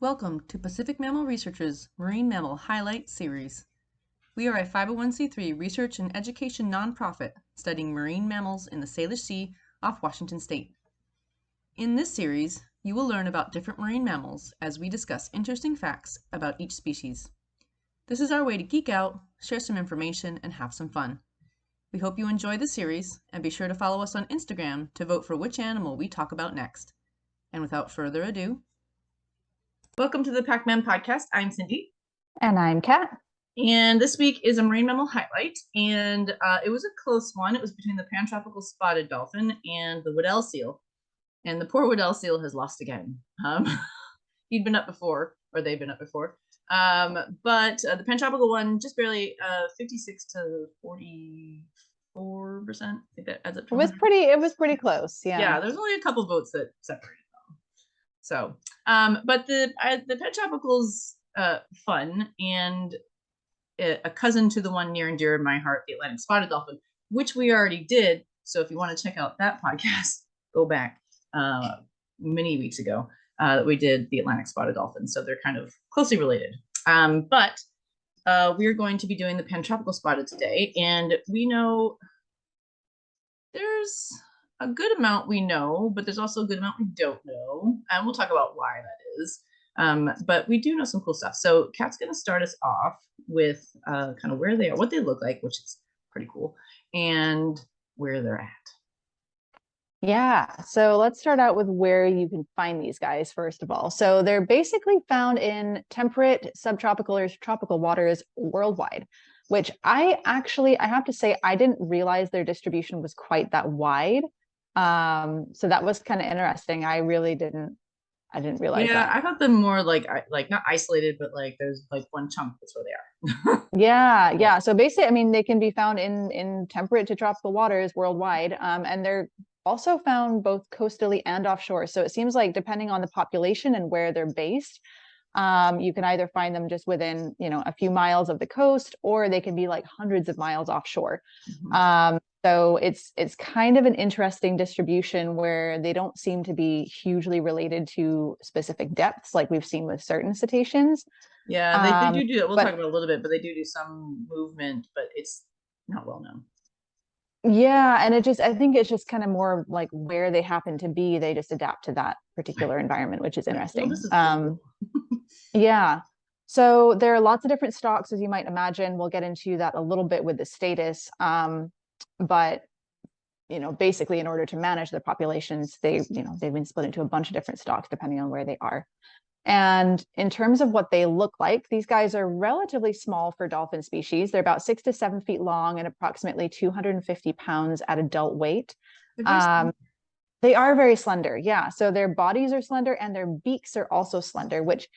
Welcome to Pacific Mammal Research's Marine Mammal Highlight Series. We are a 501c3 research and education nonprofit studying marine mammals in the Salish Sea off Washington State. In this series, you will learn about different marine mammals as we discuss interesting facts about each species. This is our way to geek out, share some information, and have some fun. We hope you enjoy the series, and be sure to follow us on Instagram to vote for which animal we talk about next. And without further ado, welcome to the PacMam podcast. I'm Cindy. And I'm Kat. And this week is a marine mammal highlight, and it was a close one. It was between the pantropical spotted dolphin and the Weddell seal. And the poor Weddell seal has lost again. He'd been up before, or they've been up before. But the pantropical one just barely 56 to 44%. I think that adds up to it was pretty close. Yeah, there's only a couple votes that separated them. So, but the pantropical's fun, and a cousin to the one near and dear in my heart, the Atlantic spotted dolphin, which we already did. So if you want to check out that podcast, go back many weeks ago that we did the Atlantic spotted dolphin. So they're kind of closely related. But we're going to be doing the pantropical spotted today, and we know there's a good amount we know, but there's also a good amount we don't know, and we'll talk about why that is. But we do know some cool stuff. So Kat's going to start us off with kind of where they are, what they look like, which is pretty cool, and where they're at. Yeah, so let's start out with where you can find these guys, first of all. So they're basically found in temperate, subtropical, or tropical waters worldwide, which I have to say, I didn't realize their distribution was quite that wide. So that was kind of interesting. I didn't realize that. Yeah, I thought them more like not isolated, but like there's like one chunk that's where they are. Yeah. So basically, I mean, they can be found in temperate to tropical waters worldwide, and they're also found both coastally and offshore. So it seems like depending on the population and where they're based, you can either find them just within, a few miles of the coast, or they can be like hundreds of miles offshore. Mm-hmm. So it's kind of an interesting distribution where they don't seem to be hugely related to specific depths like we've seen with certain cetaceans. Yeah, they do that. We'll talk about it a little bit, but they do some movement, but it's not well known. Yeah, and I think it's just kind of more like where they happen to be, they just adapt to that particular environment, which is interesting. Cool. Yeah. So there are lots of different stocks, as you might imagine. We'll get into that a little bit with the status. But basically in order to manage their populations, they've been split into a bunch of different stocks depending on where they are. And in terms of what they look like, these guys are relatively small for dolphin species. They're about 6 to 7 feet long and approximately 250 pounds at adult weight. They are very slender. Yeah. So their bodies are slender and their beaks are also slender, which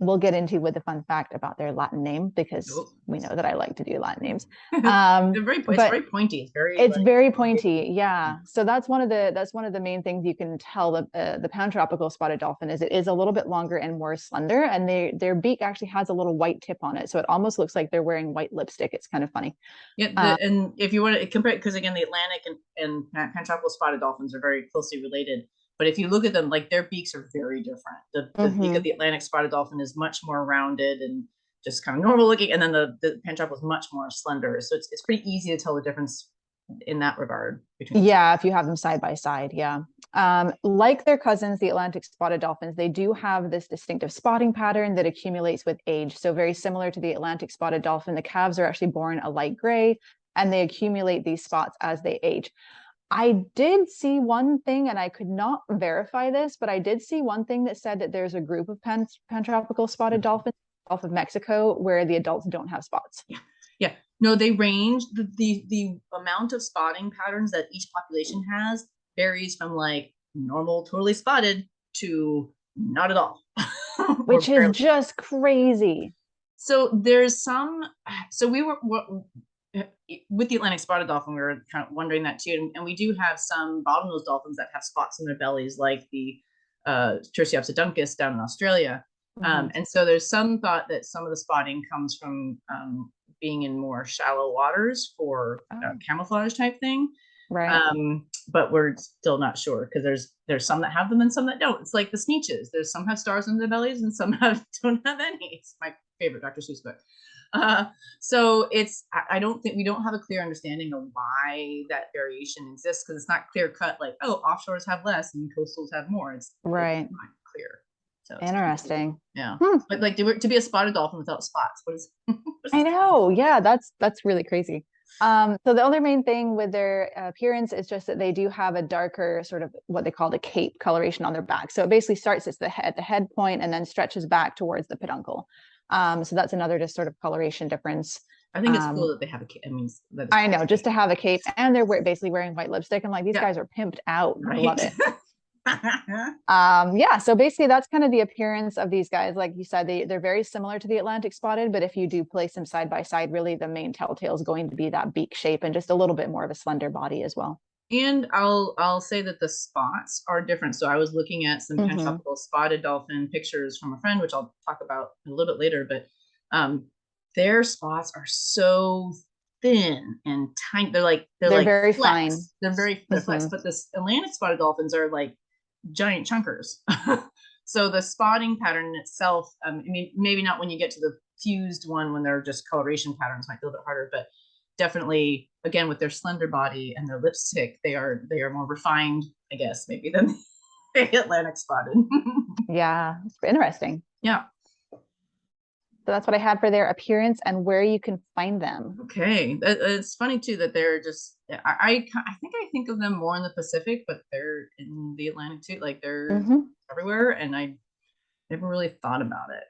we'll get into with a fun fact about their Latin name, because we know that I like to do Latin names. It's very pointy. It's very pointy. Yeah. So that's one of the main things you can tell the pantropical spotted dolphin is it is a little bit longer and more slender, and their beak actually has a little white tip on it. So it almost looks like they're wearing white lipstick. It's kind of funny. Yeah. And if you want to compare it, because again, the Atlantic and pantropical spotted dolphins are very closely related. But if you look at them, like their beaks are very different. The beak of the Atlantic spotted dolphin is much more rounded and just kind of normal looking, and then the pantropical is much more slender. So it's pretty easy to tell the difference in that regard. Yeah, if you have them side by side, yeah. Like their cousins, the Atlantic spotted dolphins, they do have this distinctive spotting pattern that accumulates with age. So very similar to the Atlantic spotted dolphin, the calves are actually born a light gray, and they accumulate these spots as they age. I did see one thing, and I could not verify this, but I did see one thing that said that there's a group of pantropical spotted dolphins off of Mexico where the adults don't have spots. Yeah. No, they range. The amount of spotting patterns that each population has varies from like normal, totally spotted to not at all. Which is just crazy. So there's some, so we were with the Atlantic spotted dolphin, we were kind of wondering that too. And we do have some bottlenose dolphins that have spots in their bellies, like the Tursiops down in Australia. And so there's some thought that some of the spotting comes from being in more shallow waters for camouflage type thing. Right. but we're still not sure because there's some that have them and some that don't. It's like the Sneetches. There's some have stars in their bellies and some don't have any. It's my favorite Dr. Seuss book. So I don't think we don't have a clear understanding of why that variation exists, because it's not clear cut like, oh, offshores have less and coastals have more. It's right. It's not clear. So interesting. Yeah. But like to be a spotted dolphin without spots, what is I know. Yeah, that's really crazy. So the other main thing with their appearance is just that they do have a darker sort of what they call the cape coloration on their back. So it basically starts at the head point and then stretches back towards the peduncle. So that's another just sort of coloration difference. I think it's cool that they have a cape. I know, just to have a cape, and they're basically wearing white lipstick. I'm like, these guys are pimped out. Right? I love it. Yeah, so basically that's kind of the appearance of these guys. Like you said, they're very similar to the Atlantic spotted, but if you do place them side by side, really the main telltale is going to be that beak shape and just a little bit more of a slender body as well. And I'll say that the spots are different. So I was looking at some pantropical spotted dolphin pictures from a friend, which I'll talk about a little bit later, but their spots are so thin and tiny. They're like very flex. fine. They're very flex, but the Atlantic spotted dolphins are like giant chunkers. So the spotting pattern itself, maybe not when you get to the fused one, when they're just coloration patterns might be a little bit harder, but definitely, again, with their slender body and their lipstick, they are more refined, I guess, maybe than the Atlantic spotted. Yeah, it's interesting. Yeah. So that's what I had for their appearance and where you can find them. Okay. It's funny too that they're just, I think of them more in the Pacific, but they're in the Atlantic too. Like they're everywhere, and I never really thought about it.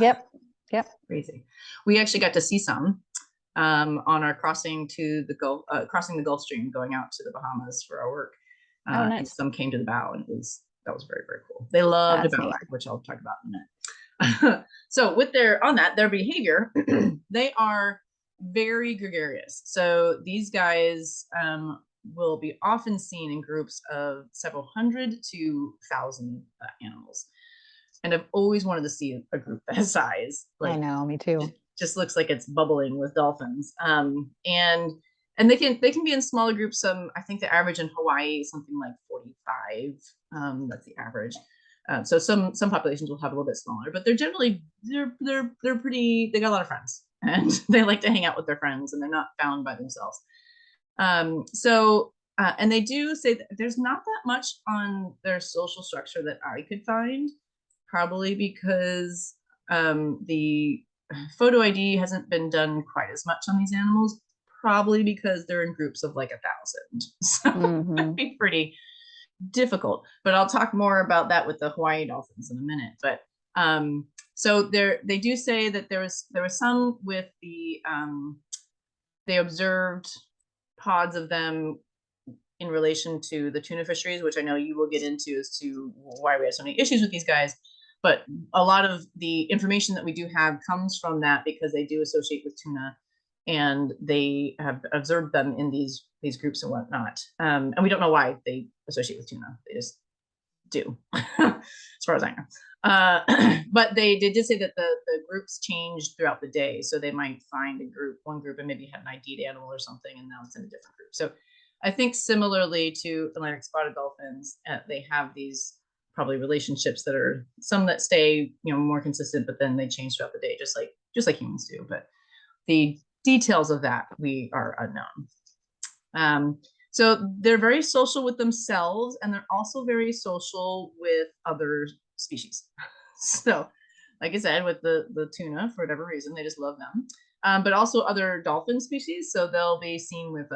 Yep. Crazy. We actually got to see some on our crossing the Gulf Stream, going out to the Bahamas for our work. Nice. And some came to the bow, and that was very, very cool. They loved the bow ride, which I'll talk about in a minute. So with their behavior, they are very gregarious. So these guys will be often seen in groups of several hundred to 1,000 animals. And I've always wanted to see a group that size. I know, me too. Just looks like it's bubbling with dolphins. And they can be in smaller groups. I think the average in Hawaii is something like 45. That's the average. So some populations will have a little bit smaller, but they're generally they're pretty. They got a lot of friends, and they like to hang out with their friends, and they're not found by themselves. And they do say that there's not that much on their social structure that I could find, probably because the photo ID hasn't been done quite as much on these animals, probably because they're in groups of like 1,000. So that'd be pretty difficult, but I'll talk more about that with the Hawaii dolphins in a minute. But so they do say that there was some with the they observed pods of them in relation to the tuna fisheries, which I know you will get into as to why we have so many issues with these guys. But a lot of the information that we do have comes from that, because they do associate with tuna, and they have observed them in these groups and whatnot. And we don't know why they associate with tuna. They just do, as far as I know. But they did say that the groups changed throughout the day. So they might find one group and maybe have an ID'd animal or something, and now it's in a different group. So I think similarly to Atlantic spotted dolphins, they have these probably relationships that are some that stay, more consistent, but then they change throughout the day, just like humans do. But the details of that we are unknown. So they're very social with themselves, and they're also very social with other species. So, like I said, with the tuna, for whatever reason, they just love them. But also other dolphin species. So they'll be seen with,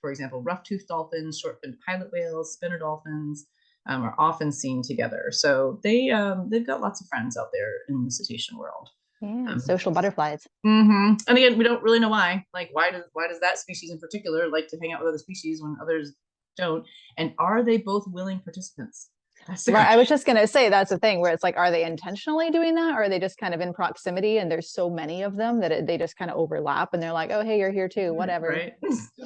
for example, rough-toothed dolphins, short-finned pilot whales, spinner dolphins are often seen together. So they've got lots of friends out there in the cetacean world. Yeah, social butterflies. And again, we don't really know why. Like, why does that species in particular like to hang out with other species when others don't? And are they both willing participants? Right. I was just going to say, that's the thing where it's like, are they intentionally doing that, or are they just kind of in proximity and there's so many of them that they just kind of overlap, and they're like, oh, hey, you're here too, whatever. Right.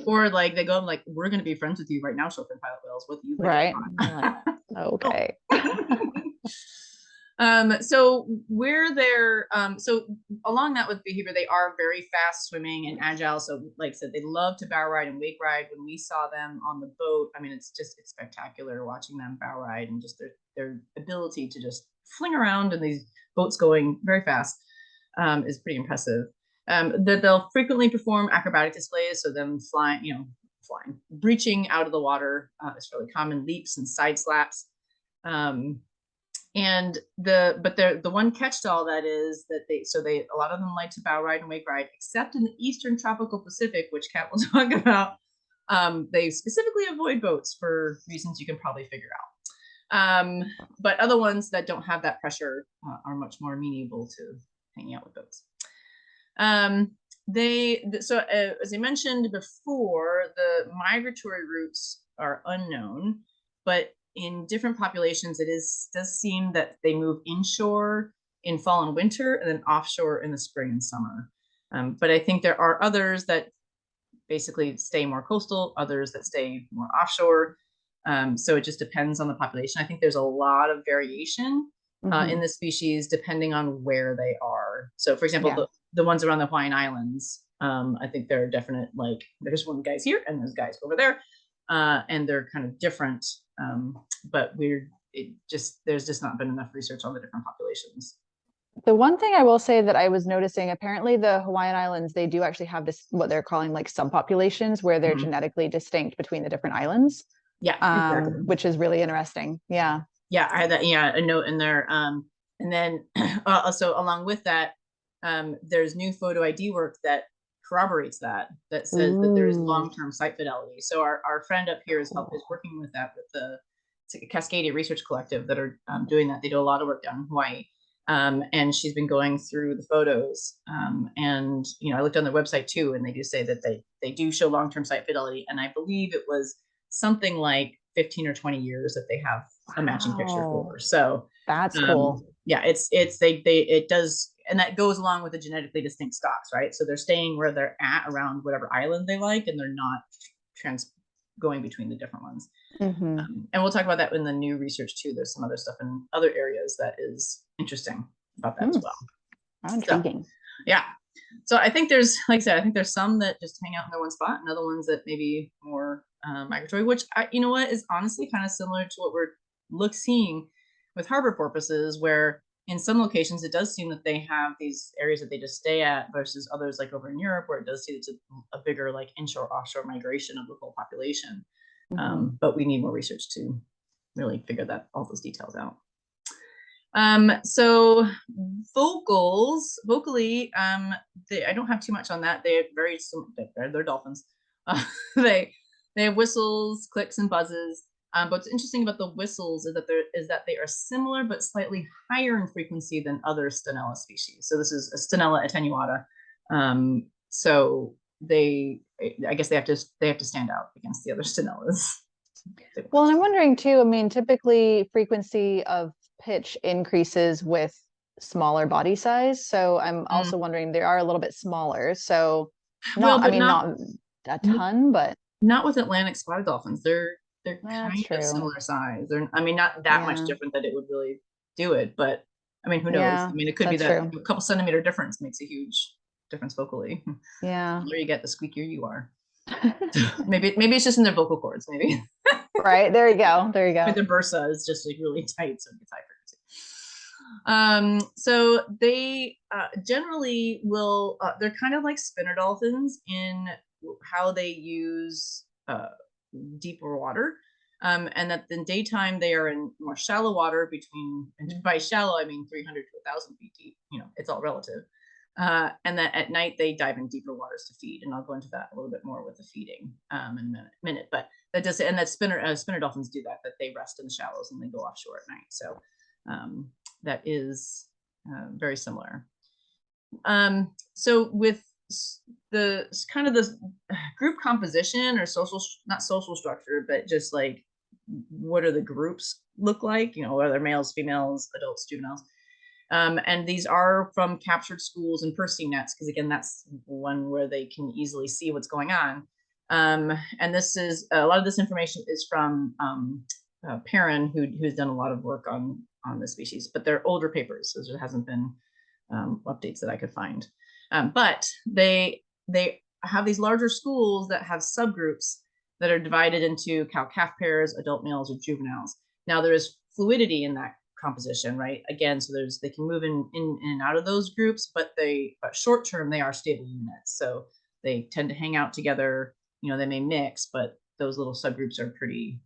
Or like they go, like, we're going to be friends with you right now, short-fin pilot whales, with you. Right. Like, okay. So where they're so along that with behavior, they are very fast swimming and agile. So like I said, they love to bow ride and wake ride. When we saw them on the boat, I mean, it's spectacular watching them bow ride and just their ability to just fling around in these boats going very fast is pretty impressive. That they'll frequently perform acrobatic displays, so them flying, breaching out of the water is really common. Leaps and side slaps. And the one catch to all that is that they a lot of them like to bow ride and wake ride, except in the eastern tropical Pacific, which Kat will talk about. They specifically avoid boats for reasons you can probably figure out. But other ones that don't have that pressure are much more amenable to hanging out with boats. As I mentioned before, the migratory routes are unknown, but in different populations, does seem that they move inshore in fall and winter, and then offshore in the spring and summer. But I think there are others that basically stay more coastal, others that stay more offshore. So it just depends on the population. I think there's a lot of variation in the species depending on where they are. So, for example, the ones around the Hawaiian Islands, I think there are definite, like, there's one guy's here and there's guys over there, and they're kind of different. But there's just not been enough research on the different populations. The one thing I will say that I was noticing, apparently the Hawaiian Islands, they do actually have this, what they're calling like subpopulations, where they're genetically distinct between the different islands. Yeah, exactly. Which is really interesting. Yeah. Yeah, I had that. Yeah, a note in there. And then also along with that, there's new photo ID work that corroborates that says that there is long-term site fidelity. So our friend up here is working with that with the Cascadia Research Collective that are doing that. They do a lot of work down in Hawaii. And she's been going through the photos. And I looked on their website too, and they do say that they do show long-term site fidelity. And I believe it was something like 15 or 20 years that they have a matching picture for. So that's cool. Yeah, it does, and that goes along with the genetically distinct stocks, right? So they're staying where they're at around whatever island they like, and they're not going between the different ones. And we'll talk about that in the new research too. There's some other stuff in other areas that is interesting about that as well. Intriguing. So, yeah. So I think there's, like I said, I think there's some that just hang out in their one spot, and other ones that maybe more migratory, which is honestly kind of similar to what we're seeing with harbor porpoises, where in some locations it does seem that they have these areas that they just stay at versus others like over in Europe, where it does see it's a bigger like inshore offshore migration of the whole population. But we need more research to really figure all those details out. So vocally, I don't have too much on that. They're very similar. They're dolphins. They have whistles, clicks, and buzzes. But what's interesting about the whistles is that they are similar but slightly higher in frequency than other Stenella species. So this is a Stenella attenuata. So I guess they have to stand out against the other Stenellas. Well, and I'm wondering too, I mean, typically frequency of pitch increases with smaller body size. So I'm also wondering, they are a little bit smaller. So not a ton, but not with Atlantic spotted dolphins. They're kind of similar size. They're, not that much different that it would really do it, but who knows? Yeah, it could be that a couple centimeter difference makes a huge difference vocally. Yeah. The more you get, the squeakier you are. maybe it's just in their vocal cords, maybe. Right, there you go. The bursa is just like really tight, so it gets high frequency. So they generally will, they're kind of like spinner dolphins in how they use deeper water, and that in daytime they are in more shallow water and by shallow I mean 300 to 1,000 feet deep. It's all relative. And that at night they dive in deeper waters to feed, and I'll go into that a little bit more with the feeding in a minute. But that does, and that spinner dolphins do that they rest in the shallows and they go offshore at night. So that is very similar. So with the kind of this group composition or not social structure, but just like what are the groups look like? Are there males, females, adults, juveniles? And these are from captured schools and Percy nets, because again, that's one where they can easily see what's going on. And this is a lot of this information is from Perrin, who's done a lot of work on on the species, but they're older papers, so there hasn't been updates that I could find. But they have these larger schools that have subgroups that are divided into cow-calf pairs, adult males, or juveniles. Now there is fluidity in that composition, right? Again, so they can move in and out of those groups, but short term they are stable units. So they tend to hang out together. They may mix, but those little subgroups are pretty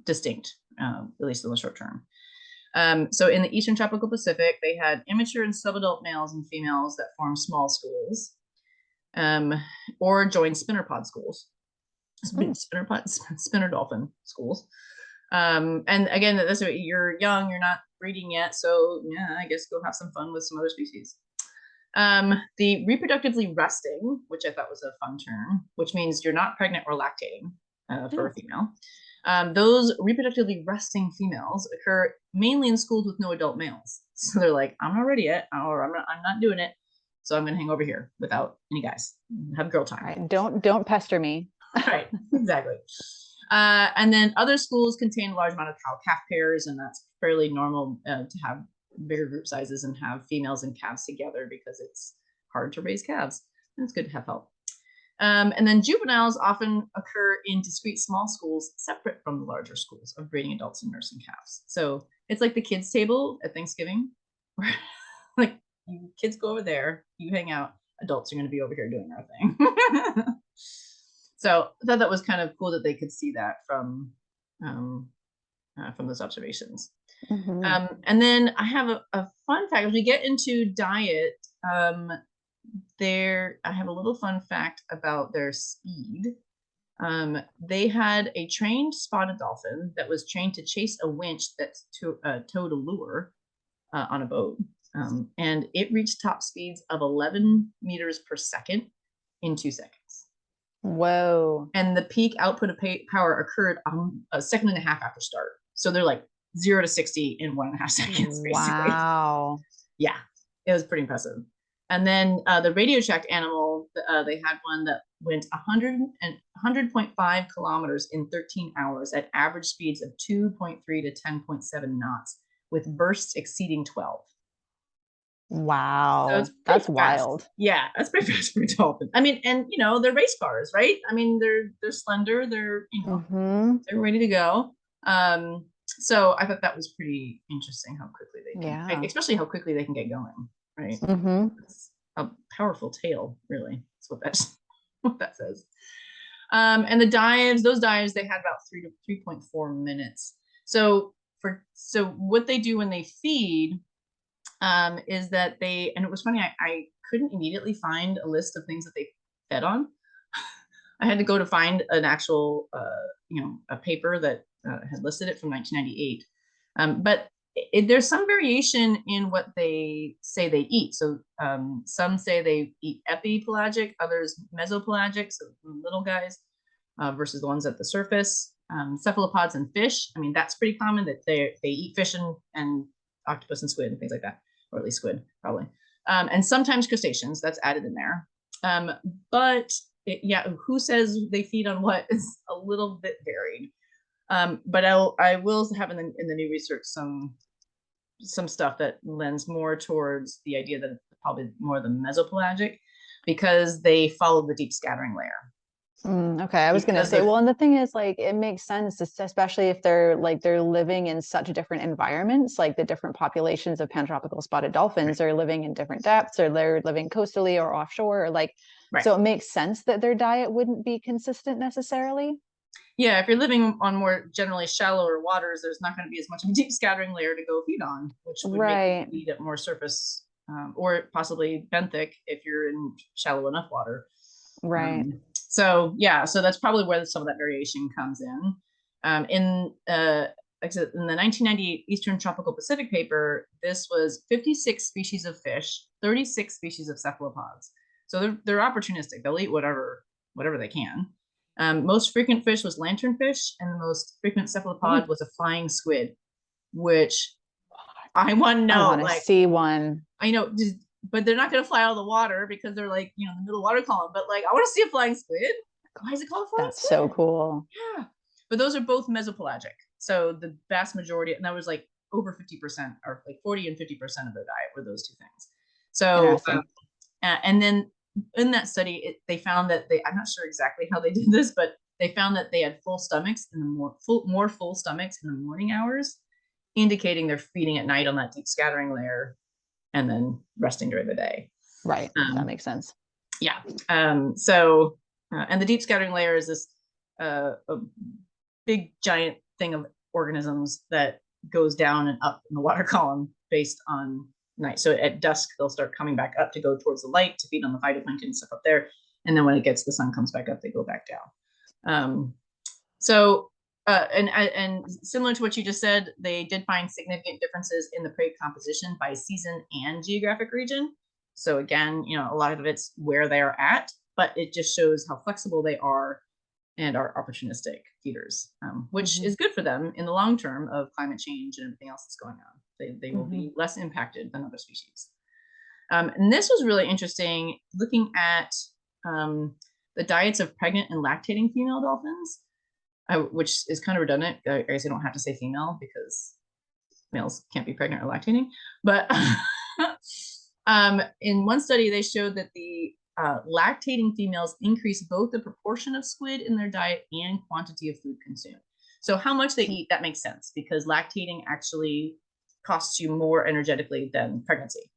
distinct, at least in the short term. So in the Eastern Tropical Pacific, they had immature and subadult males and females that form small schools, or join spinner schools, spinner dolphin schools. And again, you're young, you're not breeding yet, so yeah, I guess go have some fun with some other species. The reproductively resting, which I thought was a fun term, which means you're not pregnant or lactating for a female. Those reproductively resting females occur mainly in schools with no adult males. So they're like, I'm not ready yet, or I'm not doing it, so I'm going to hang over here without any guys. Have girl time. Right. Don't pester me. Right, exactly. And then other schools contain a large amount of cow-calf pairs, and that's fairly normal to have bigger group sizes and have females and calves together because it's hard to raise calves, and it's good to have help. And then juveniles often occur in discrete small schools separate from the larger schools of breeding adults and nursing calves. So it's like the kids' table at Thanksgiving, where like you kids go over there, you hang out, adults are going to be over here doing their thing. So I thought that was kind of cool that they could see that from those observations. Mm-hmm. And then I have a fun fact. As we get into diet, I have a little fun fact about their speed. They had a trained spotted dolphin that was trained to chase a winch that towed a lure on a boat. And it reached top speeds of 11 meters per second in 2 seconds. Whoa. And the peak output of power occurred a second and a half after start. So they're like 0 to 60 in 1.5 seconds, basically. Wow. Yeah, it was pretty impressive. And then the radio tracked animal, they had one that went 100.5 kilometers in 13 hours at average speeds of 2.3 to 10.7 knots, with bursts exceeding 12. Wow, so that's wild. Yeah, that's pretty fast for a dolphin. I mean, and they're race cars, right? I mean, they're slender, they're they're ready to go. So I thought that was pretty interesting how quickly they can, especially how quickly they can get going, right? It's a powerful tail, really. That's what that says. And those dives, they had about 3 to 3.4 minutes. So what they do when they feed is that and it was funny, I couldn't immediately find a list of things that they fed on. I had to go to find an actual, a paper that had listed it from 1998. But there's some variation in what they say they eat. So some say they eat epipelagic, others mesopelagic, so little guys, versus the ones at the surface. Cephalopods and fish, I mean, that's pretty common that they eat fish and octopus and squid and things like that, or at least squid, probably. And sometimes crustaceans, that's added in there. But who says they feed on what is a little bit varied. But I will have in the new research some stuff that lends more towards the idea that it's probably more the mesopelagic, because they follow the deep scattering layer. Okay, I was going to say, well, and the thing is, like, it makes sense, especially if they're living in such different environments, like the different populations of pantropical spotted dolphins are living in different depths, or they're living coastally or offshore, or so it makes sense that their diet wouldn't be consistent necessarily. Yeah, if you're living on more generally shallower waters, there's not going to be as much of a deep scattering layer to go feed on, which would make you feed at more surface, or possibly benthic if you're in shallow enough water. Right. So that's probably where some of that variation comes in. In the 1998 Eastern Tropical Pacific paper, this was 56 species of fish, 36 species of cephalopods. So they're opportunistic. They'll eat whatever they can. Most frequent fish was lanternfish, and the most frequent cephalopod was a flying squid, which I want to know. I want to see one. I know, but they're not going to fly out of the water because they're in the middle water column. But I want to see a flying squid. Why is it called flying squid? That's so cool. Yeah. But those are both mesopelagic. So the vast majority, and that was over 50%, or like 40 and 50% of their diet were those two things. So, and then in that study, they found that I'm not sure exactly how they did this, but they found that they had full stomachs in the more full stomachs in the morning hours, indicating they're feeding at night on that deep scattering layer and then resting during the day. Right. That makes sense. Yeah. So, and the deep scattering layer is this a big giant thing of organisms that goes down and up in the water column based on night. So at dusk, they'll start coming back up to go towards the light to feed on the phytoplankton and stuff up there. And then when it gets, the sun comes back up, they go back down. And similar to what you just said, they did find significant differences in the prey composition by season and geographic region. So again, a lot of it's where they are at, but it just shows how flexible they are and are opportunistic feeders, which is good for them in the long term of climate change and everything else that's going on. They will be less impacted than other species. And this was really interesting, looking at the diets of pregnant and lactating female dolphins, which is kind of redundant. I guess I don't have to say female because males can't be pregnant or lactating. But in one study, they showed that the lactating females increase both the proportion of squid in their diet and quantity of food consumed. So how much they eat, that makes sense, because lactating actually costs you more energetically than pregnancy.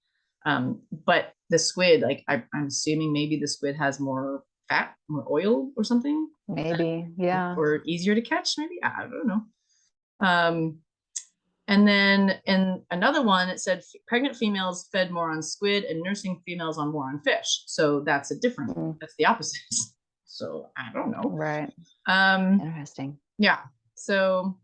But the squid, like I'm assuming maybe the squid has more fat, more oil or something. Maybe, yeah. Or easier to catch, maybe. I don't know. And then in another one, it said pregnant females fed more on squid and nursing females on more on fish. So that's that's the opposite. So I don't know. Right. Interesting. Yeah. So,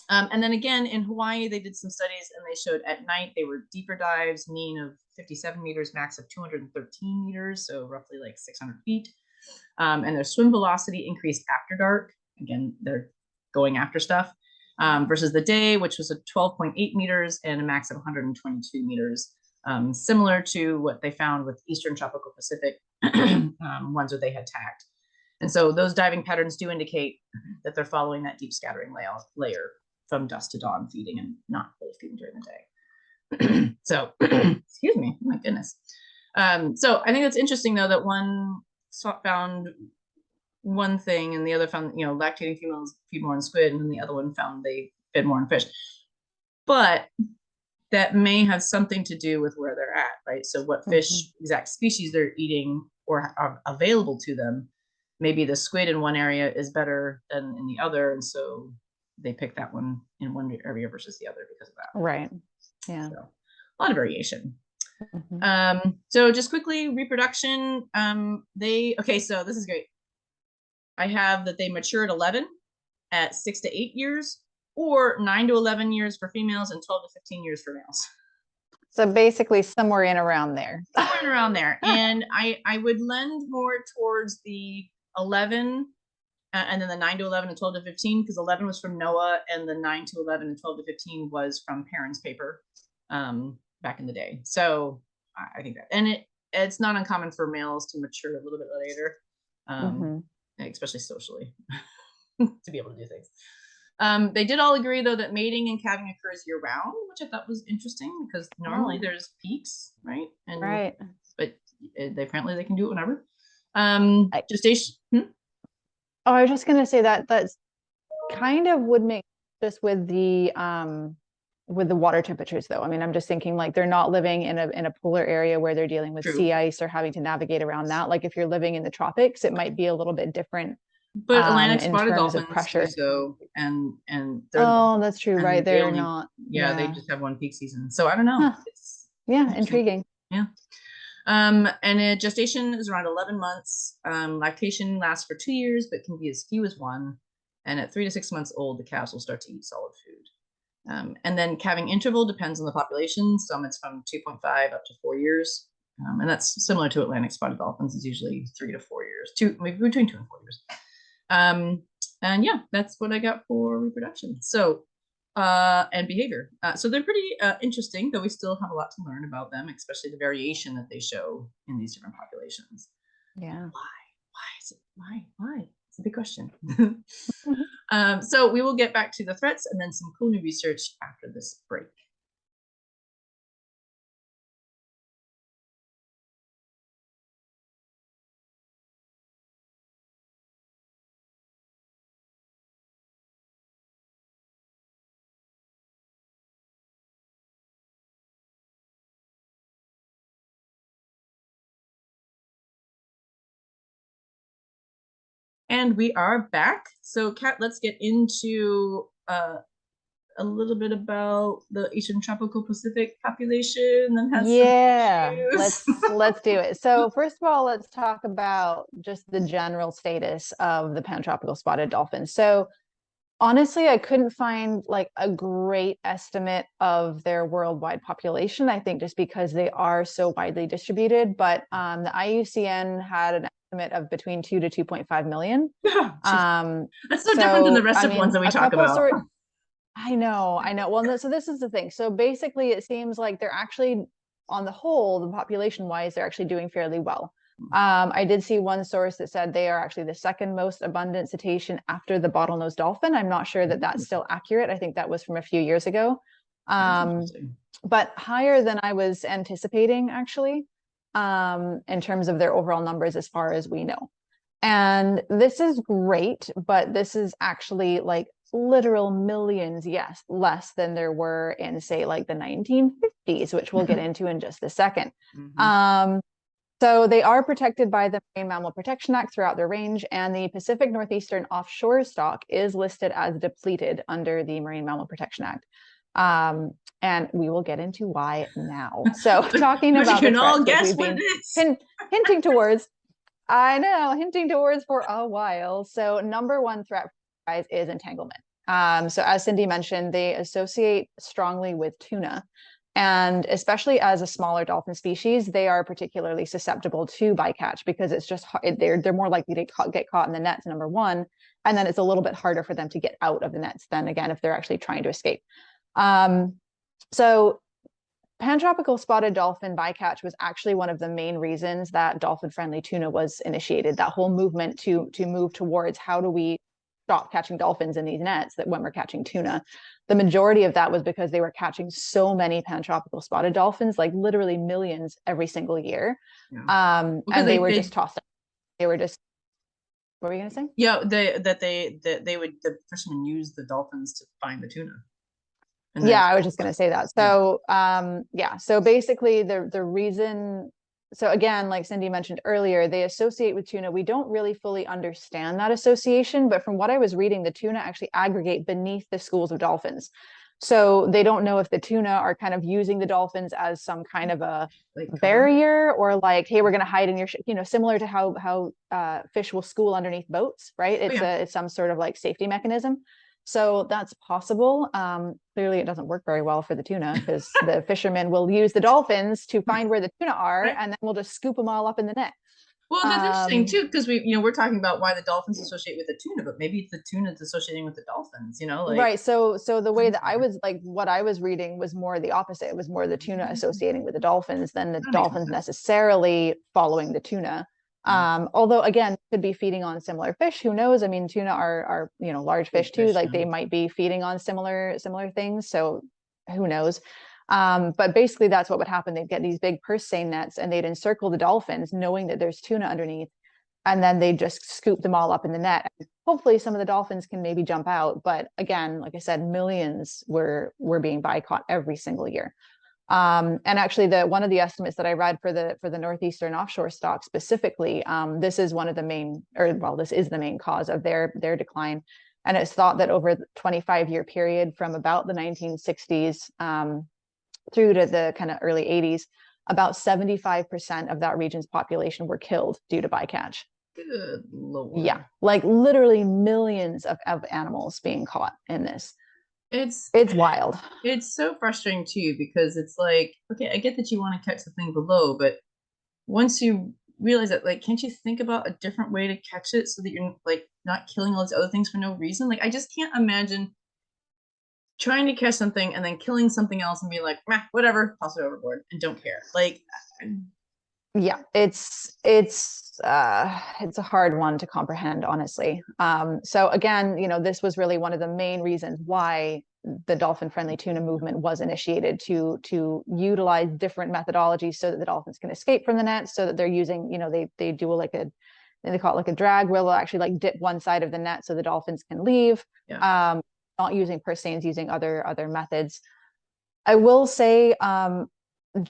and then again, in Hawaii, they did some studies and they showed at night, they were deeper dives, mean of 57 meters, max of 213 meters. So roughly like 600 feet. And their swim velocity increased after dark. Again, they're going after stuff. Versus the day, which was a 12.8 meters and a max of 122 meters, similar to what they found with Eastern Tropical Pacific ones that they had tagged. And so those diving patterns do indicate that they're following that deep scattering layer from dusk to dawn, feeding and not really feeding during the day. So, excuse me, my goodness. So I think that's interesting, though, that one found one thing and the other found, lactating females feed more on squid, and then the other one found they fed more on fish. But that may have something to do with where they're at, right? So what fish, exact species they're eating or are available to them. Maybe the squid in one area is better than in the other, and so they pick that one in one area versus the other because of that. Right. Yeah. So, a lot of variation. So just quickly, reproduction. So this is great. I have that they mature at 11, at 6 to 8 years, or 9 to 11 years for females and 12 to 15 years for males. So basically somewhere in around there. Somewhere in around there. And I would lend more towards the 11 and then the 9 to 11 and 12 to 15, because 11 was from NOAA and the 9 to 11 and 12 to 15 was from Perrin's paper back in the day. So I think that, and it's not uncommon for males to mature a little bit later. Especially socially, to be able to do things. They did all agree, though, that mating and calving occurs year-round, which I thought was interesting because normally there's peaks, right? But apparently they can do it whenever. Gestation. Oh, I was just going to say that's kind of would make this with the water temperatures, though. I mean, I'm just thinking like they're not living in a polar area where they're dealing with sea ice or having to navigate around that. Like if you're living in the tropics, it might be a little bit different. But Atlantic spotted dolphins pressure. So and that's true, right? They're not. Yeah, they just have one peak season. So I don't know. It's intriguing. Yeah. And gestation is around 11 months. Lactation lasts for 2 years, but can be as few as 1. And at 3 to 6 months old, the calves will start to eat solid food. And then calving interval depends on the population. Some it's from 2.5 up to 4 years. And that's similar to Atlantic spotted dolphins. It's usually 3 to 4 years, maybe between 2 and 4 years. And yeah, that's what I got for reproduction. So, and behavior. So they're pretty interesting, though we still have a lot to learn about them, especially the variation that they show in these different populations. Yeah. Why is it? Why? It's a big question. So we will get back to the threats and then some cool new research after this break. And we are back. So Kat, let's get into a little bit about the Eastern tropical Pacific population that has let's do it. So first of all, let's talk about just the general status of the pantropical spotted dolphin. So honestly, I couldn't find like a great estimate of their worldwide population. I think just because they are so widely distributed, but the IUCN had an estimate of between 2 to 2.5 million. That's so different than the rest of ones that we talk about. I know. Well, so this is the thing. So basically, it seems like they're actually, on the whole, the population-wise, they're actually doing fairly well. I did see one source that said they are actually the second most abundant cetacean after the bottlenose dolphin. I'm not sure that that's still accurate. I think that was from a few years ago. But higher than I was anticipating, actually, in terms of their overall numbers as far as we know. And this is great, but this is actually like literal millions, yes, less than there were in, say, like the 1950s, which we'll get into in just a second. So they are protected by the Marine Mammal Protection Act throughout their range, and the Pacific Northeastern offshore stock is listed as depleted under the Marine Mammal Protection Act. And we will get into why now. So talking about the threats that we've been hinting towards, hinting towards for a while. So number one threat is entanglement. So as Cindy mentioned, they associate strongly with tuna. And especially as a smaller dolphin species, they are particularly susceptible to bycatch because it's just they're more likely to get caught in the nets, number one, and then it's a little bit harder for them to get out of the nets than, again, if they're actually trying to escape. So pantropical spotted dolphin bycatch was actually one of the main reasons that dolphin-friendly tuna was initiated. That whole movement to move towards how do we stop catching dolphins in these nets that when we're catching tuna. The majority of that was because they were catching so many pantropical spotted dolphins, like literally millions every single year. And they were just tossed out. They were just, what were you going to say? Yeah, the fishermen use the dolphins to find the tuna. Yeah, I was just going to say that. So so basically the reason, so again, like Cindy mentioned earlier, they associate with tuna. We don't really fully understand that association, but from what I was reading, the tuna actually aggregate beneath the schools of dolphins. So they don't know if the tuna are kind of using the dolphins as some kind of a barrier, or like, hey, we're going to hide in your, similar to how fish will school underneath boats, right? It's some sort of like safety mechanism. So that's possible. Clearly, it doesn't work very well for the tuna because the fishermen will use the dolphins to find where the tuna are, and then we'll just scoop them all up in the net. Well, that's interesting too, because we're talking about why the dolphins associate with the tuna, but maybe it's the tuna that's associating with the dolphins, Right. So the way that I was what I was reading was more the opposite. It was more the tuna associating with the dolphins than the dolphins necessarily following the tuna. Although again, could be feeding on similar fish. Who knows? I mean, tuna are large fish too. Like they might be feeding on similar things. So who knows? But basically that's what would happen. They'd get these big purse seine nets and they'd encircle the dolphins, knowing that there's tuna underneath, and then they just scoop them all up in the net. Hopefully some of the dolphins can maybe jump out. But again, like I said, millions were being bycaught every single year. And actually one of the estimates that I read for the northeastern offshore stock specifically, this is one of the main, this is the main cause of their decline. And it's thought that over the 25-year period from about the 1960s through to the kind of early 80s, about 75% of that region's population were killed due to bycatch. Good Lord. Yeah, like literally millions of animals being caught in this. It's wild. It's so frustrating too, because it's like, okay, I get that you want to catch the thing below, but once you realize that, like, can't you think about a different way to catch it so that you're like not killing all these other things for no reason? Like, I just can't imagine trying to catch something and then killing something else and be like, whatever, toss it overboard and don't care. Like, Yeah, it's a hard one to comprehend, honestly. So again, this was really one of the main reasons why the dolphin friendly tuna movement was initiated, to utilize different methodologies so that the dolphins can escape from the net, so that they're using, they do like they call it like a drag, where they'll actually like dip one side of the net so the dolphins can leave. Yeah. Not using purseines, using other methods. I will say,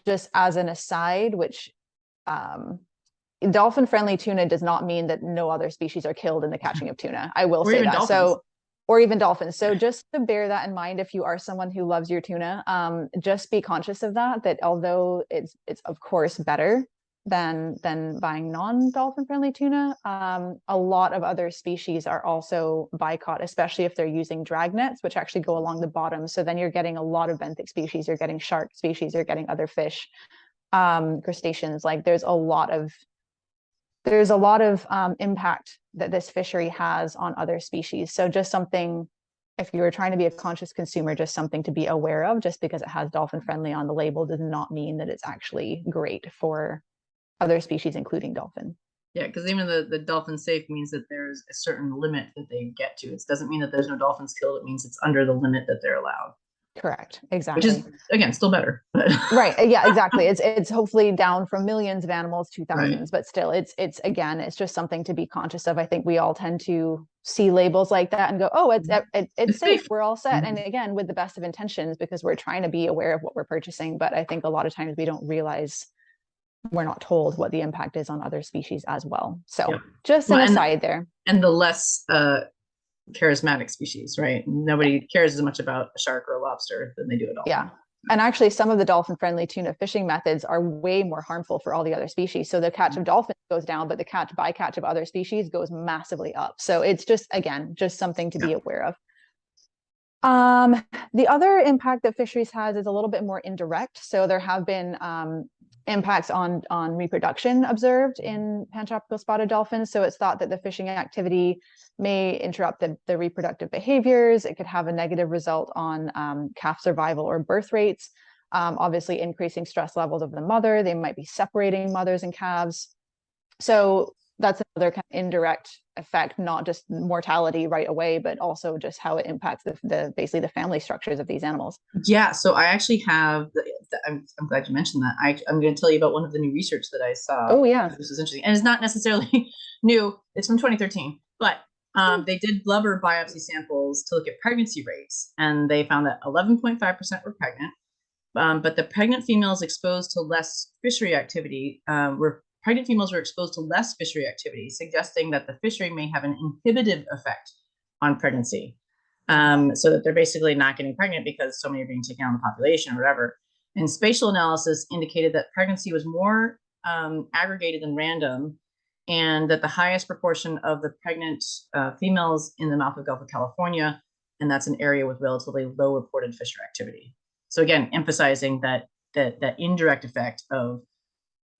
just as an aside, which um, dolphin friendly tuna does not mean that no other species are killed in the catching of tuna. I will say that. Dolphins. So, or even dolphins. So just to bear that in mind, if you are someone who loves your tuna, just be conscious of that although it's of course better than buying non-dolphin friendly tuna, a lot of other species are also bycaught, especially if they're using drag nets, which actually go along the bottom. So then you're getting a lot of benthic species, you're getting shark species, you're getting other fish, crustaceans. Like there's a lot of impact that this fishery has on other species. So just something, if you were trying to be a conscious consumer, just something to be aware of. Just because it has dolphin friendly on the label does not mean that it's actually great for other species, including dolphin. Yeah, because even the dolphin safe means that there's a certain limit that they get to. It doesn't mean that there's no dolphins killed. It means it's under the limit that they're allowed. Correct. Exactly. Which is, again, still better. Right. Yeah, exactly. It's hopefully down from millions of animals to thousands, right. But still, it's just something to be conscious of. I think we all tend to see labels like that and go, oh, it's safe. We're all set. And again, with the best of intentions, because we're trying to be aware of what we're purchasing. But I think a lot of times we don't realize, we're not told what the impact is on other species as well. So just an aside there. And the less charismatic species, right? Nobody cares as much about a shark or a lobster than they do a dolphin. Yeah. And actually, some of the dolphin friendly tuna fishing methods are way more harmful for all the other species. So the catch of dolphins goes down, but the bycatch of other species goes massively up. So it's just, again, just something to be aware of. The other impact that fisheries has is a little bit more indirect. So there have been impacts on reproduction observed in pantropical spotted dolphins. So it's thought that the fishing activity may interrupt the reproductive behaviors. It could have a negative result on calf survival or birth rates, obviously increasing stress levels of the mother. They might be separating mothers and calves. So that's another kind of indirect effect, not just mortality right away, but also just how it impacts basically the family structures of these animals. Yeah, so I actually have, I'm glad you mentioned that. I'm going to tell you about one of the new research that I saw. Oh, yeah. This is interesting. And it's not necessarily new. It's from 2013, but they did blubber biopsy samples to look at pregnancy rates, and they found that 11.5% were pregnant, but the pregnant females exposed to less fishery activity pregnant females were exposed to less fishery activity, suggesting that the fishery may have an inhibitive effect on pregnancy. So that they're basically not getting pregnant because so many are being taken out of the population or whatever. And spatial analysis indicated that pregnancy was more aggregated than random, and that the highest proportion of the pregnant females in the mouth of Gulf of California, and that's an area with relatively low reported fishery activity. So again, emphasizing that indirect effect of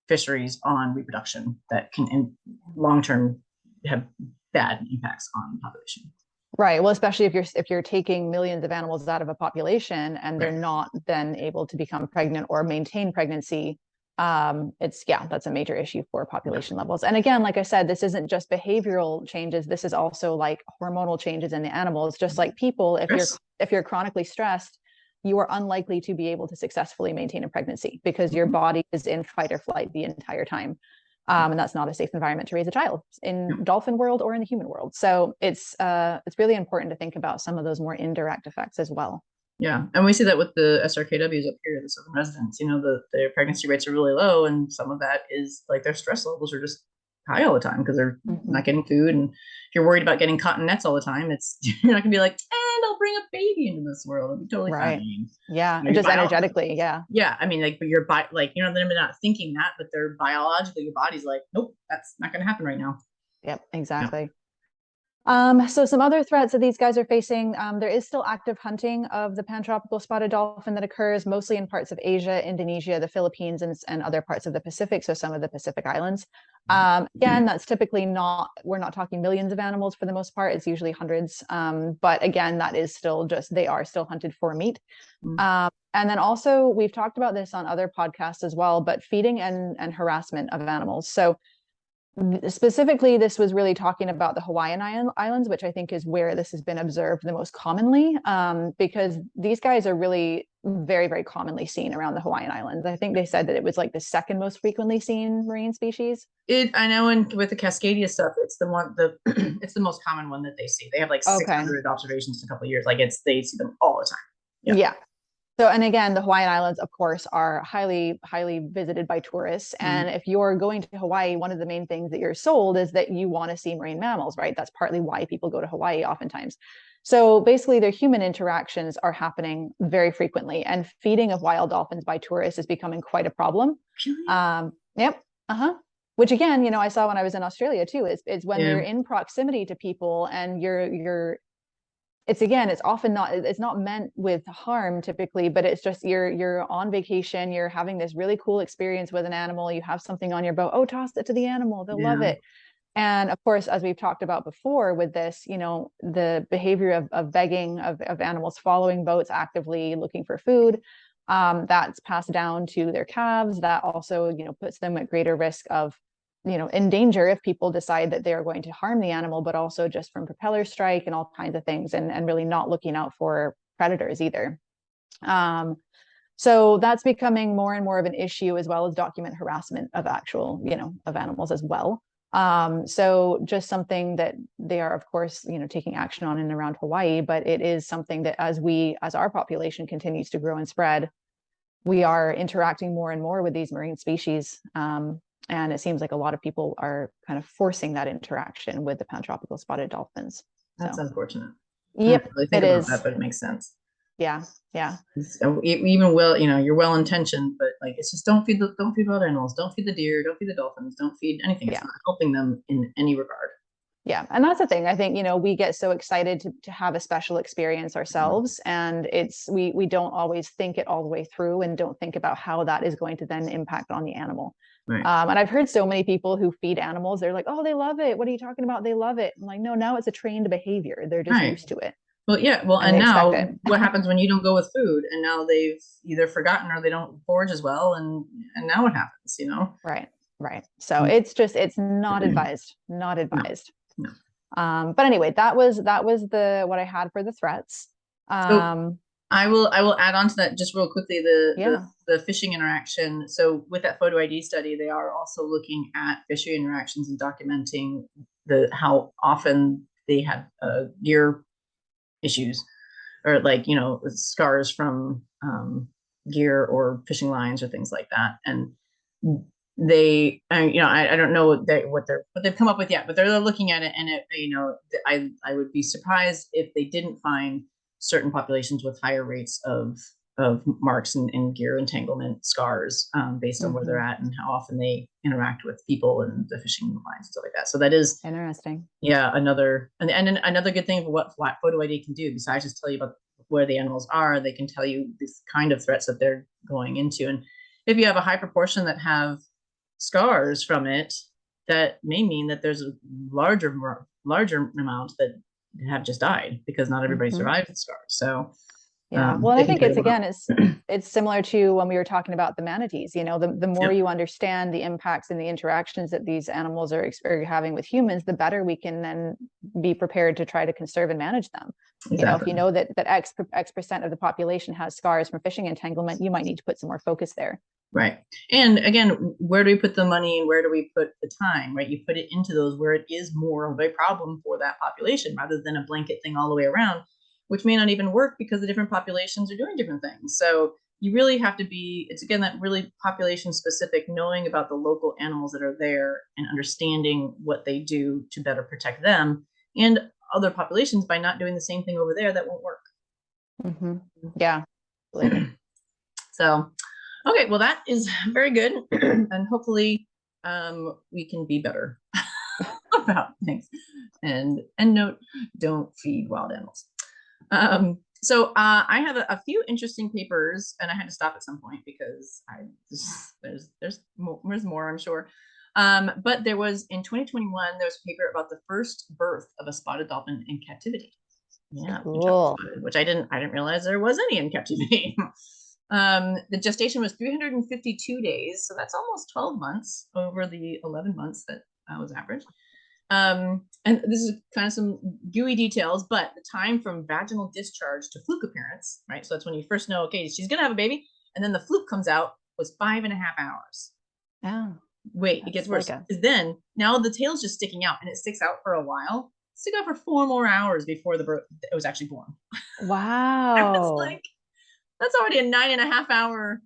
fisheries on reproduction that can in long-term have bad impacts on the population. Right. Well, especially if you're taking millions of animals out of a population and they're not then able to become pregnant or maintain pregnancy, that's a major issue for population levels. And again, like I said, this isn't just behavioral changes. This is also like hormonal changes in the animals. Just like people, if you're chronically stressed, you are unlikely to be able to successfully maintain a pregnancy because your body is in fight or flight the entire time. And that's not a safe environment to raise a child in dolphin world or in the human world. So it's really important to think about some of those more indirect effects as well. Yeah, and we see that with the SRKWs up here, the southern residents. Their pregnancy rates are really low, and some of that is like their stress levels are just high all the time because they're not getting food. And if you're worried about getting caught in nets all the time, you're not gonna be like, and I'll bring a baby into this world. It'll be totally fine. Yeah, just energetically, yeah. Yeah, I mean, like, but they're not thinking that, but they're biologically, your body's like, nope, that's not gonna happen right now. Yep, exactly. So some other threats that these guys are facing, there is still active hunting of the pantropical spotted dolphin that occurs mostly in parts of Asia, Indonesia, the Philippines, and other parts of the Pacific, so some of the Pacific Islands. Again, that's typically we're not talking millions of animals for the most part, it's usually hundreds. But again, that is still they are still hunted for meat. And then also we've talked about this on other podcasts as well, but feeding and harassment of animals. So specifically, this was really talking about the Hawaiian Islands, which I think is where this has been observed the most commonly, because these guys are really very, very commonly seen around the Hawaiian Islands. I think they said that it was like the second most frequently seen marine species. I know, and with the Cascadia stuff, it's it's the most common one that they see. They have like 600 observations in a couple of years. Like they see them all the time. Yeah. So, and again, the Hawaiian Islands, of course, are highly, highly visited by tourists. And if you're going to Hawaii, one of the main things that you're sold is that you want to see marine mammals, right? That's partly why people go to Hawaii oftentimes. So basically, their human interactions are happening very frequently, and feeding of wild dolphins by tourists is becoming quite a problem. Yep. Which again, you know, I saw when I was in Australia too, is when they're in proximity to people and it's often not, it's not meant with harm typically, but it's just you're on vacation, you're having this really cool experience with an animal, you have something on your boat, oh, toss it to the animal, they'll love it. And of course, as we've talked about before with this, you know, the behavior of begging, of animals following boats actively looking for food, that's passed down to their calves. That also, you know, puts them at greater risk of, you know, in danger if people decide that they are going to harm the animal, but also just from propeller strike and all kinds of things, and really not looking out for predators either. So that's becoming more and more of an issue, as well as document harassment of actual, you know, of animals as well. So just something that they are, of course, you know, taking action on in and around Hawaii, but it is something that as our population continues to grow and spread, we are interacting more and more with these marine species. And it seems like a lot of people are kind of forcing that interaction with the pantropical spotted dolphins. That's unfortunate. Yep, really think about that, but it makes sense. Yeah. Even well, you know, you're well intentioned, but like it's just don't feed wild animals, don't feed the deer, don't feed the dolphins, don't feed anything. It's not helping them in any regard. Yeah, and that's the thing. I think, you know, we get so excited to have a special experience ourselves, and we don't always think it all the way through, and don't think about how that is going to then impact on the animal. Right. And I've heard so many people who feed animals, they're like, oh, they love it. What are you talking about? They love it. I'm like, no, now it's a trained behavior. They're just used to it. Well, yeah. Well, and now what happens when you don't go with food, and now they've either forgotten or they don't forage as well, and now what happens, you know? Right. So it's not advised, not advised. No. But anyway, that was what I had for the threats. So I will add on to that just real quickly, the fishing interaction. So with that photo ID study, they are also looking at fishery interactions and documenting how often they have gear issues, or like, you know, scars from gear or fishing lines or things like that. And they, you know, I don't know what they've come up with yet, but they're looking at it, and you know, I would be surprised if they didn't find certain populations with higher rates of marks and gear entanglement scars, based on where they're at and how often they interact with people and the fishing lines and stuff like that. So that is interesting. Yeah, another good thing of what photo ID can do, besides just tell you about where the animals are, they can tell you this kind of threats that they're going into. And if you have a high proportion that have scars from it, that may mean that there's a larger amount that have just died, because not everybody survives the scars. So well, I think it's similar to when we were talking about the manatees. You know, the more you understand the impacts and the interactions that these animals are having with humans, the better we can then be prepared to try to conserve and manage them. You know, if you know that X percent of the population has scars from fishing entanglement, you might need to put some more focus there. Right. And again, where do we put the money and where do we put the time, right? You put it into those where it is more of a problem for that population, rather than a blanket thing all the way around, which may not even work because the different populations are doing different things. So you really have to it's again, that really population specific, knowing about the local animals that are there and understanding what they do to better protect them and other populations by not doing the same thing over there. That won't work. Yeah. So, okay, well, that is very good. And hopefully we can be better about things. And note, don't feed wild animals. So I have a few interesting papers, and I had to stop at some point because there's more, I'm sure. But there was, in 2021, there was a paper about the first birth of a spotted dolphin in captivity. Yeah, cool. Which I didn't realize there was any in captivity. The gestation was 352 days, so that's almost 12 months over the 11 months that was average. And this is kind of some gooey details, but the time from vaginal discharge to fluke appearance, right? So that's when you first know, okay, she's gonna have a baby, and then the fluke comes out, was 5.5 hours. Oh, wait, it gets worse. Because then now the tail's just sticking out, and it sticks out for a while. It stick out for 4 more hours before it was actually born. Wow. I was like, that's already a 9.5 hour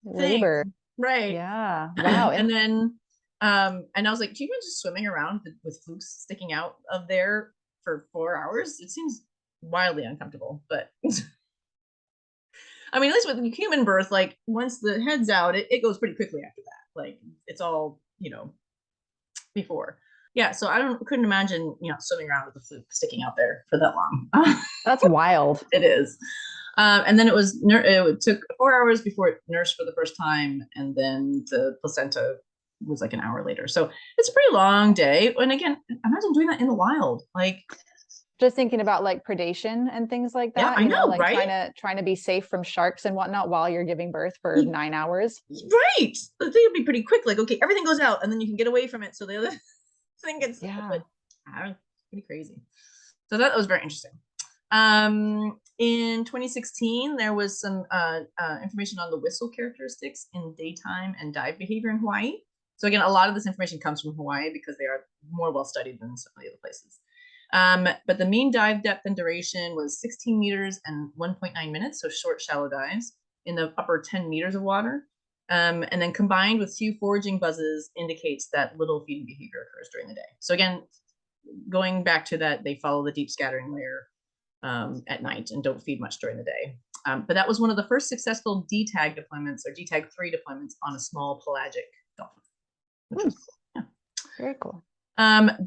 labor. thing. Right. Yeah. Wow. And then and I was like, do you even just swimming around with flukes sticking out of there for 4 hours? It seems wildly uncomfortable, but I mean, at least with human birth, like once the head's out, it goes pretty quickly after that. Like it's all, before. Yeah, so couldn't imagine, swimming around with the fluke sticking out there for that long. That's wild. It is. And then it took 4 hours before it nursed for the first time, and then the placenta was like an hour later. So it's a pretty long day. And again, imagine doing that in the wild. Like just thinking about like predation and things like that. Yeah, I know, like right? trying to be safe from sharks and whatnot while you're giving birth for 9 hours. Right. The thing would be pretty quick. Like, okay, everything goes out, and then you can get away from it. So the other thing gets pretty crazy. So that was very interesting. In 2016, there was some information on the whistle characteristics in daytime and dive behavior in Hawaii. So again, a lot of this information comes from Hawaii because they are more well studied than some of the other places. But the mean dive depth and duration was 16 meters and 1.9 minutes, so short, shallow dives in the upper 10 meters of water. And then combined with few foraging buzzes indicates that little feeding behavior occurs during the day. So again, going back to that, they follow the deep scattering layer at night and don't feed much during the day. But that was one of the first successful DTAG deployments or DTAG 3 deployments on a small pelagic dolphin, which was cool. Yeah. Very cool.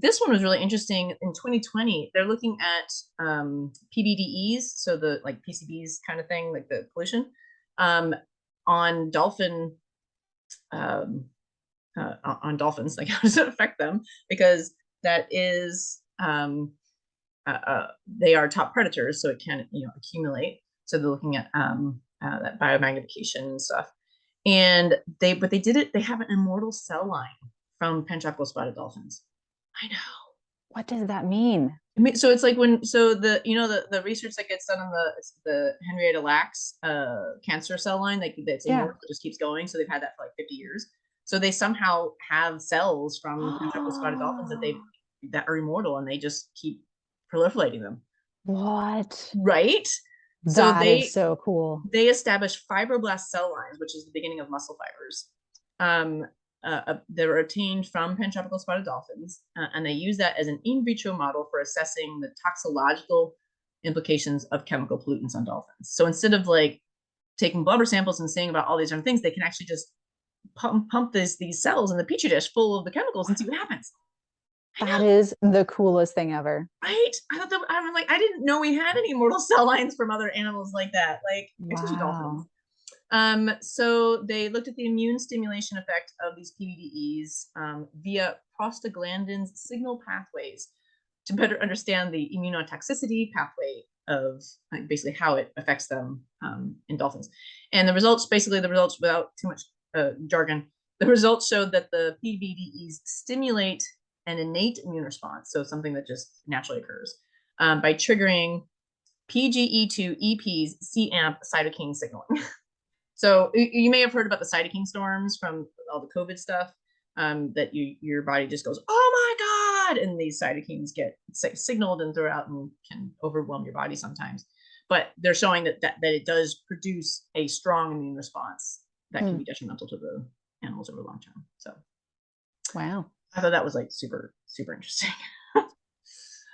This one was really interesting. In 2020, they're looking at PBDEs, so the like PCBs kind of thing, like the pollution, on dolphin, on dolphins, like how does it affect them? Because that is they are top predators, so it can accumulate. So they're looking at that biomagnification and stuff. And they have an immortal cell line from pantropical spotted dolphins. I know. What does that mean? I mean, so it's like the research that gets done on the Henrietta Lacks cancer cell line, like that's immortal, it just keeps going. So they've had that for like 50 years. So they somehow have cells from pantropical spotted dolphins that are immortal, and they just keep proliferating them. What? Right? That is so cool. They establish fibroblast cell lines, which is the beginning of muscle fibers. They were obtained from pantropical spotted dolphins, and they use that as an in vitro model for assessing the toxicological implications of chemical pollutants on dolphins. So instead of like taking blubber samples and saying about all these different things, they can actually just pump these cells in the petri dish full of the chemicals and see what happens. That is the coolest thing ever. Right? I'm like, I didn't know we had any immortal cell lines from other animals like that, like especially dolphins. So they looked at the immune stimulation effect of these PBDEs via prostaglandins signal pathways to better understand the immunotoxicity pathway of basically how it affects them in dolphins. And the results, without too much jargon, the results showed that the PBDEs stimulate an innate immune response, so something that just naturally occurs, by triggering PGE2-EP's C-AMP cytokine signaling. So you may have heard about the cytokine storms from all the COVID stuff, that your body just goes, oh my God, and these cytokines get signaled and throughout and can overwhelm your body sometimes. But they're showing that it does produce a strong immune response that can be detrimental to the animals over the long term. So, wow. I thought that was like super, super interesting.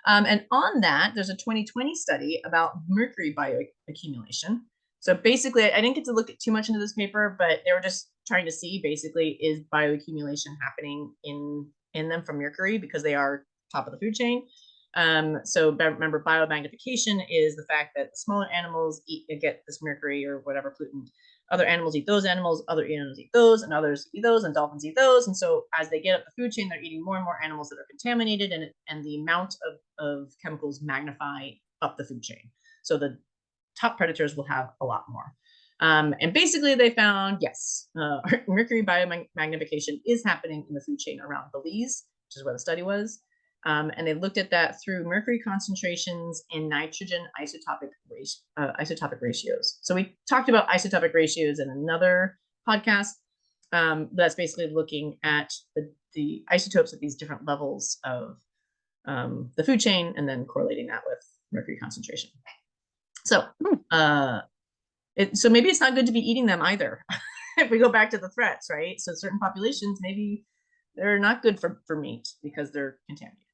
And on that, there's a 2020 study about mercury bioaccumulation. So basically, I didn't get to look too much into this paper, but they were just trying to see basically, is bioaccumulation happening in them from mercury, because they are top of the food chain. So remember, biomagnification is the fact that smaller animals get this mercury or whatever pollutant. Other animals eat those animals, other animals eat those, and others eat those, and dolphins eat those. And so as they get up the food chain, they're eating more and more animals that are contaminated, and the amount of chemicals magnify up the food chain. So the top predators will have a lot more. And basically they found, yes, mercury biomagnification is happening in the food chain around Belize, which is where the study was. And they looked at that through mercury concentrations and nitrogen isotopic ratios. So we talked about isotopic ratios in another podcast. That's basically looking at the isotopes at these different levels of the food chain and then correlating that with mercury concentration. So, so maybe it's not good to be eating them either. If we go back to the threats, right? So certain populations, maybe they're not good for meat because they're contaminated.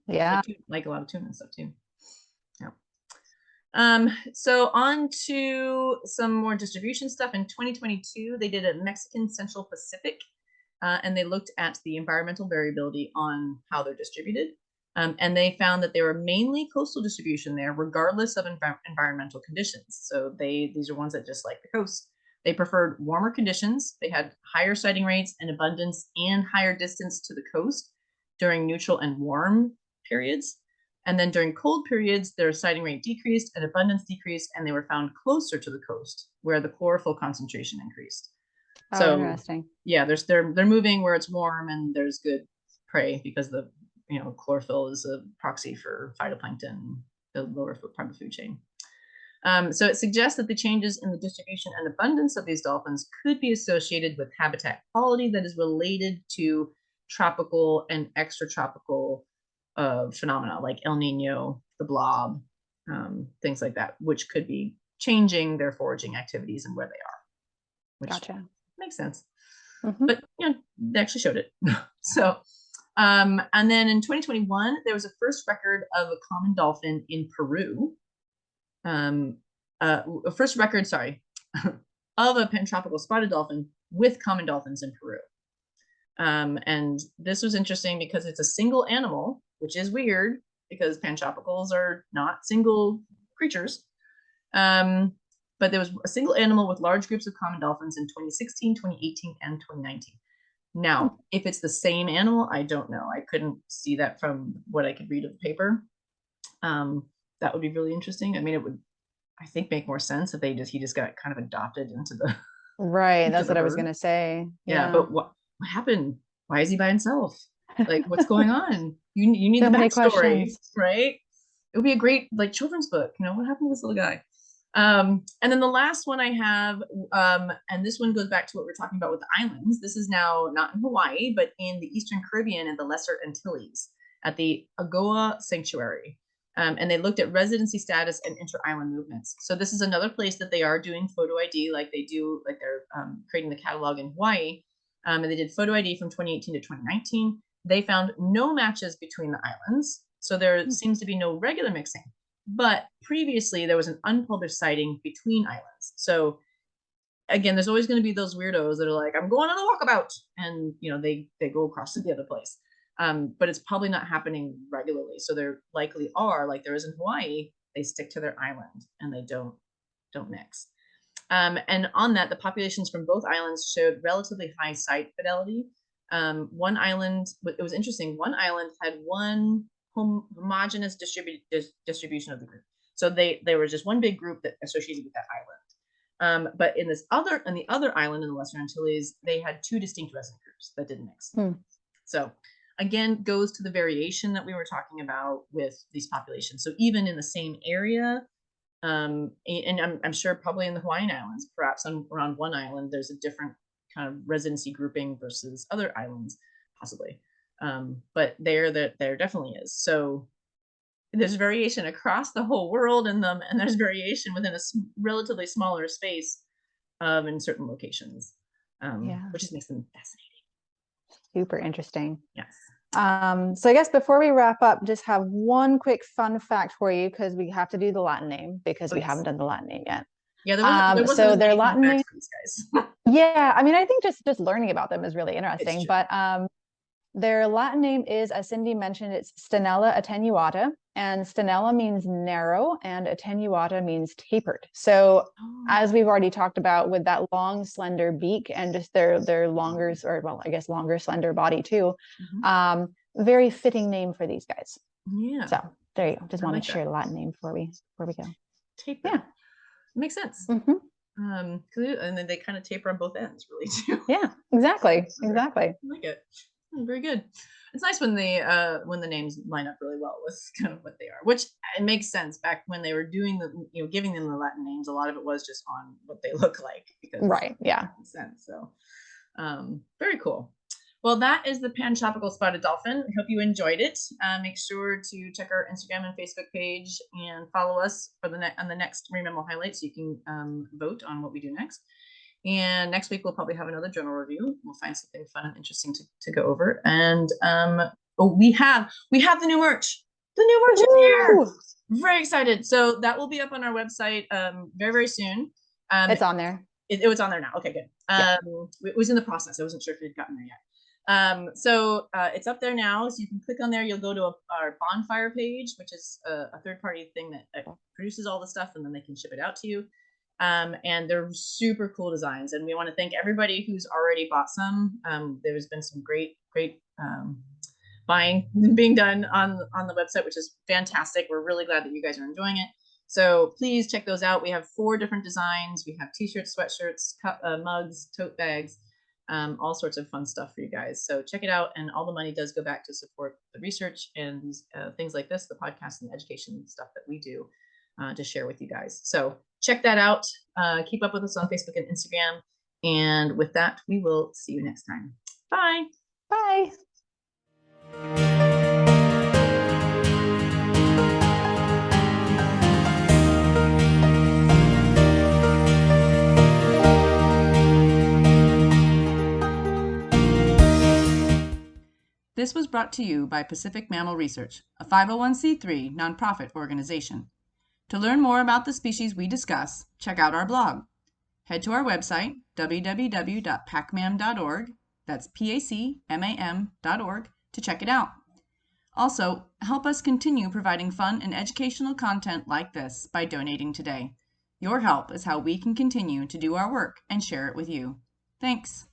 Yeah. Like a lot of tuna and stuff too. Yeah. So on to some more distribution stuff. In 2022, they did a Mexican Central Pacific, and they looked at the environmental variability on how they're distributed. And they found that they were mainly coastal distribution there, regardless of environmental conditions. So these are ones that just like the coast. They preferred warmer conditions. They had higher sighting rates and abundance and higher distance to the coast during neutral and warm periods. And then during cold periods, their sighting rate decreased and abundance decreased, and they were found closer to the coast where the chlorophyll concentration increased. Oh, so interesting. Yeah, they're moving where it's warm and there's good prey because the chlorophyll is a proxy for phytoplankton, the lower part of the food chain. So it suggests that the changes in the distribution and abundance of these dolphins could be associated with habitat quality that is related to tropical and extratropical phenomena like El Nino, the blob, things like that, which could be changing their foraging activities and where they are. Which Gotcha. Makes sense. But they actually showed it. So, and then in 2021, there was a first record of a common dolphin in Peru. A first record, of a pantropical spotted dolphin with common dolphins in Peru. And this was interesting because it's a single animal, which is weird because pantropicals are not single creatures. But there was a single animal with large groups of common dolphins in 2016, 2018, and 2019. Now, if it's the same animal, I don't know. I couldn't see that from what I could read of the paper. That would be really interesting. I mean, it would, I think, make more sense if he just got kind of adopted into the right. That's what I was gonna say. Yeah, but what happened? Why is he by himself? Like, what's going on? You need so the backstory, right? It would be a great children's book. What happened to this little guy? And then the last one I have, and this one goes back to what we're talking about with the islands. This is now not in Hawaii, but in the Eastern Caribbean and the Lesser Antilles at the Agoa Sanctuary. And they looked at residency status and inter-island movements. So this is another place that they are doing photo ID like they do, like they're creating the catalog in Hawaii. And they did photo ID from 2018 to 2019. They found no matches between the islands. So there seems to be no regular mixing. But previously, there was an unpublished sighting between islands. So again, there's always going to be those weirdos that are like, I'm going on a walkabout. And, they go across to the other place. But it's probably not happening regularly. So there likely are, like there is in Hawaii, they stick to their island and they don't mix. And on that, the populations from both islands showed relatively high site fidelity. One island, it was interesting, one island had one homogeneous distribution of the group. So they were just one big group that associated with that island. But in the other island in the Lesser Antilles, they had two distinct resident groups that didn't mix. So again, goes to the variation that we were talking about with these populations. So even in the same area, and I'm sure probably in the Hawaiian Islands, perhaps around one island, there's a different kind of residency grouping versus other islands, possibly. But there definitely is. So there's variation across the whole world in them, and there's variation within a relatively smaller space in certain locations, which just makes them fascinating. Super interesting. Yes. So I guess before we wrap up, just have one quick fun fact for you, because we have to do the Latin name because we haven't done the Latin name yet. Yeah, there wasn't so their Latin name for these guys. Yeah, I mean, I think just learning about them is really interesting. But their Latin name is, as Cindy mentioned, it's Stenella attenuata, and Stenella means narrow and attenuata means tapered. So as we've already talked about, with that long, slender beak and just their longer, or well, I guess longer, slender body too, very fitting name for these guys. Yeah. So there you go. Just want to share the Latin name before we go. Tapered. Yeah. Makes sense. And then they kind of taper on both ends, really, too. Yeah, exactly. Exactly. I like it. Very good. It's nice when the names line up really well with kind of what they are, which it makes sense. Back when they were doing giving them the Latin names, a lot of it was just on what they look like, because Right. Yeah. it makes sense. So, very cool. Well, that is the pantropical spotted dolphin. I hope you enjoyed it. Make sure to check our Instagram and Facebook page and follow us for on the next Marine Mammal Highlight, so you can vote on what we do next. And next week we'll probably have another journal review. We'll find something fun and interesting to go over. And we have the new merch. The new merch is here. Very excited. So that will be up on our website very soon. It's on there. It was on there now. Okay, good. Yeah. It was in the process. I wasn't sure if it had gotten there yet. So it's up there now. So you can click on there. You'll go to our bonfire page, which is a third-party thing that produces all the stuff, and then they can ship it out to you. And they're super cool designs. And we want to thank everybody who's already bought some. There's been some great buying being done on the website, which is fantastic. We're really glad that you guys are enjoying it. So please check those out. We have 4 different designs. We have t-shirts, sweatshirts, mugs, tote bags, all sorts of fun stuff for you guys. So check it out. And all the money does go back to support the research and things like this, the podcast and education stuff that we do to share with you guys. So check that out. Keep up with us on Facebook and Instagram. And with that, we will see you next time. Bye. Bye. This was brought to you by Pacific Mammal Research, a 501c3 nonprofit organization. To learn more about the species we discuss, check out our blog. Head to our website, www.pacmam.org, that's PACMAM.org, to check it out. Also, help us continue providing fun and educational content like this by donating today. Your help is how we can continue to do our work and share it with you. Thanks.